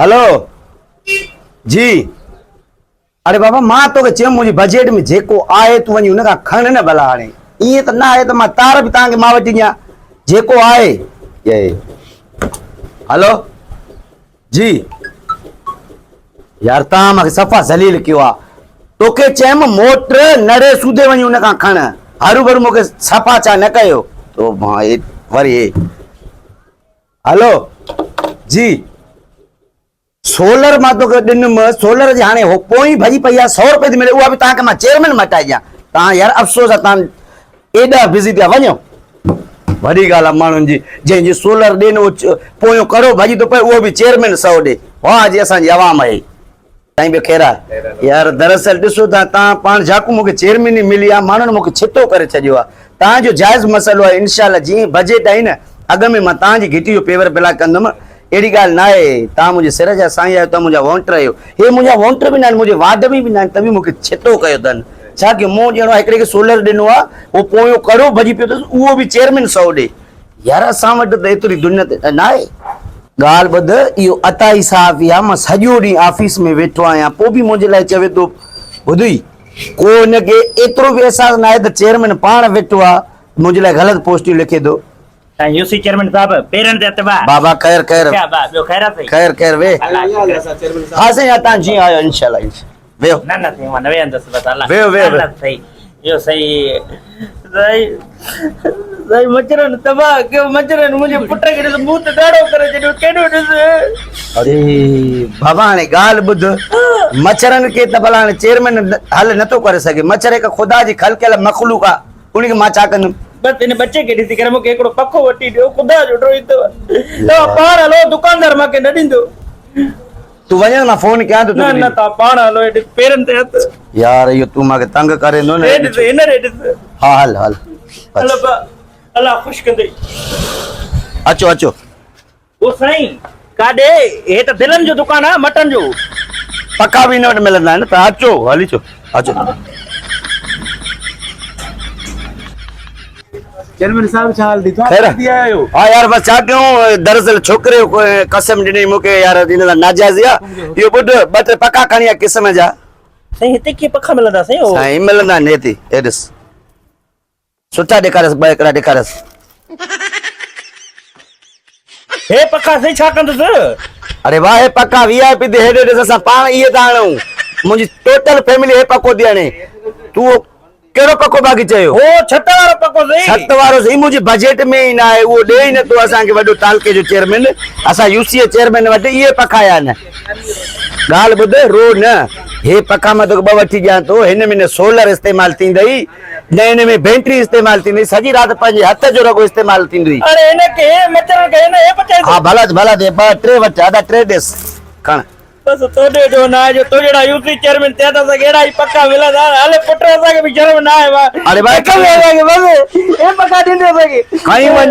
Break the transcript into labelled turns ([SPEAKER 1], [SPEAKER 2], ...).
[SPEAKER 1] Hello जी। अरे बाबा मां तो के चयो मुंहिंजे बजट में जेको आहे तूं वञी हुन खां खण न भला। हाणे ईअं त न आहे त मां तार बि तव्हांखे मां वटि ॾियां जेको आहे। हेलो जी। यार तव्हां मूंखे सफ़ा ज़लील कयो आहे। तोखे चयमि मोटर नड़े सूदे वञी हुन खां खण, हरू भरू मूंखे सफ़ा छा न कयो तो मां वरी हेलो जी। सोलर मां तोखे ॾिनमि, सोलर जी हाणे पोइ भॼी पई आहे, 100 रुपए थी मिले, उहा बि तव्हांखे मां चेयरमैन मटाए ॾियां। तव्हां यार अफ़सोस आहे तव्हां एॾा बिज़ी पिया वञो। वॾी ॻाल्हि आहे माण्हुनि जी, जंहिंजी सोलर ॾियनि उहो पोयों करो भॼी थो पए, उहो बि चेयरमैन 100 ॾे। वाह जी असांजी आवाम आहे। साईं ॿियो ख़ैरु आहे? यार दरअसल ॾिसो था तव्हां पाण झाकू मूंखे चेयरमैन ई मिली आहे, माण्हुनि मूंखे छितो करे छॾियो आहे। तव्हांजो जाइज़ मसइलो आहे, इनशाला जीअं बजट आहे न अॻ में मां तव्हांजी घिटी जो पेवर पिला कंदुमि। अहिड़ी ॻाल्हि न आहे, तव्हां मुंहिंजे सिर जा साईं आहियो, तव्हां मुंहिंजा वॉन्टर आहियो। हे मुंहिंजा वॉन्टर बि न आहिनि, मुंहिंजे वार्ड में बि न आहिनि, त बि मूंखे छितो कयो अथनि। छा की मूं ॼणो हिकिड़े खे सोलर ॾिनो आहे, उहो पोयों करो भॼी पियो अथसि, उहो बि चेयरमैन 100 ॾे। यार असां वटि त एतिरी दुनिया ते न आहे। ॻाल्हि ॿुध, इहो अताई साहब आहे, मां सॼो ॾींहुं ऑफिस में वेठो आहियां, पोइ बि मुंहिंजे लाइ चवे थो ॿुधी को हिनखे एतिरो बि अहसासु न आहे त चेयरमैन पाण वेठो आहे मुंहिंजे लाइ ग़लति पोस्टियूं लिखे थो।
[SPEAKER 2] यूसी चेयरमैन साहब पेरन ते अतबार
[SPEAKER 1] बाबा ख़ैर ख़ैर
[SPEAKER 2] क्या बात ॿियो ख़ैर आहे
[SPEAKER 1] ख़ैर ख़ैर वे हा साईं तव्हां जीअं आयो इंशाल्लाह वेहो
[SPEAKER 2] न न साईं मां न वेंदुसि बस अल्लाह
[SPEAKER 1] वेहो वेहो
[SPEAKER 2] न सही इहो सही सही सही मच्छरनि तबाह कयो मच्छरनि मुंहिंजे पुट खे ॾिस मूं त ॾाढो करे छॾियो केॾो ॾिस।
[SPEAKER 1] अरे बाबा हाणे ॻाल्हि ॿुध, मच्छरनि खे त भला हाणे चेयरमैन हल नथो करे सघे, मच्छर हिकु ख़ुदा जी ख़लकियल मख़लूक आहे, उनखे मां छा कंदुमि।
[SPEAKER 2] बस इन बच्चे खे ॾिसी करे मूंखे हिकिड़ो पखो वठी ॾियो, ख़ुदा जो ॾोही अथव तव्हां पाण हलो, दुकानदार मूंखे न ॾींदो।
[SPEAKER 1] तूं वञे मां फोन कयां थो
[SPEAKER 2] न न तव्हां पाण हलो, हेॾे पेरनि ते हथ
[SPEAKER 1] यार, इहो तूं मूंखे तंग करे थो न।
[SPEAKER 2] हिन रे ॾिस
[SPEAKER 1] हा हल हल
[SPEAKER 2] अल्लाह अल्लाह ख़ुशि कंदई।
[SPEAKER 1] अचो अचो।
[SPEAKER 2] ओ साईं काॾे? हे त दिलनि जो दुकान आहे, मटन जो।
[SPEAKER 1] पका बि हिन वटि मिलंदा आहिनि, तव्हां अचो हली अचो अचो।
[SPEAKER 3] चेयरमैन साहब छा हाल थी?
[SPEAKER 1] ख़ैर हा यार बस छा कयूं, दरअसल छोकिरे कसम ॾिनी मूंखे यार, इन नाजाइज़ आहे। इहो ॿुध, 2-3 पका खणी आ क़िस्म जा।
[SPEAKER 2] साईं हिते कीअं पखा मिलंदा साईं?
[SPEAKER 1] साईं मिलंदा आहिनि हिते, हे ॾिस सुठा ॾेखारसि, 2 हिकिड़ा ॾेखारसि।
[SPEAKER 2] हे पखा साईं छा कंदुसि?
[SPEAKER 1] अरे वाह, हे पका VIP ते हेॾे ॾिस, असां पाण इहे था आणूं, मुंहिंजी टोटल फैमिली हे पको थी आणे। तूं कहिड़ो पको बाक़ी चयो?
[SPEAKER 2] ओ छत वारो पको साईं।
[SPEAKER 1] छत वारो सही, मुंहिंजे बजट में ई न आहे, उहो ॾे ई नथो असांखे वॾो तालके जो चेयरमैन। असां UCA चेयरमैन वटि इहे पका आया आहिनि। ॻाल्हि ॿुध, रो न, हे पका मां तोखे 2 वठी ॾियां थो। हिन में न सोलर इस्तेमालु थींदई, न हिन में बैटरी इस्तेमालु थींदई, सॼी राति पंहिंजे हथ जो रगो इस्तेमालु थींदई।
[SPEAKER 2] अरे हिनखे मच्छर खे न हे पचाए
[SPEAKER 1] हा भला भला दे, 2-3 वठ, अदा 3 ॾेस खण।
[SPEAKER 2] बस तोड़े जो ना जो तो जड़ा यूसी चेयरमैन ते त सगेड़ा ही पक्का मिलदा। हले पुट असा के भी शर्म ना आए।
[SPEAKER 1] अरे भाई
[SPEAKER 2] कम है बस ए पक्का दिन दे सके
[SPEAKER 1] खणी वञ।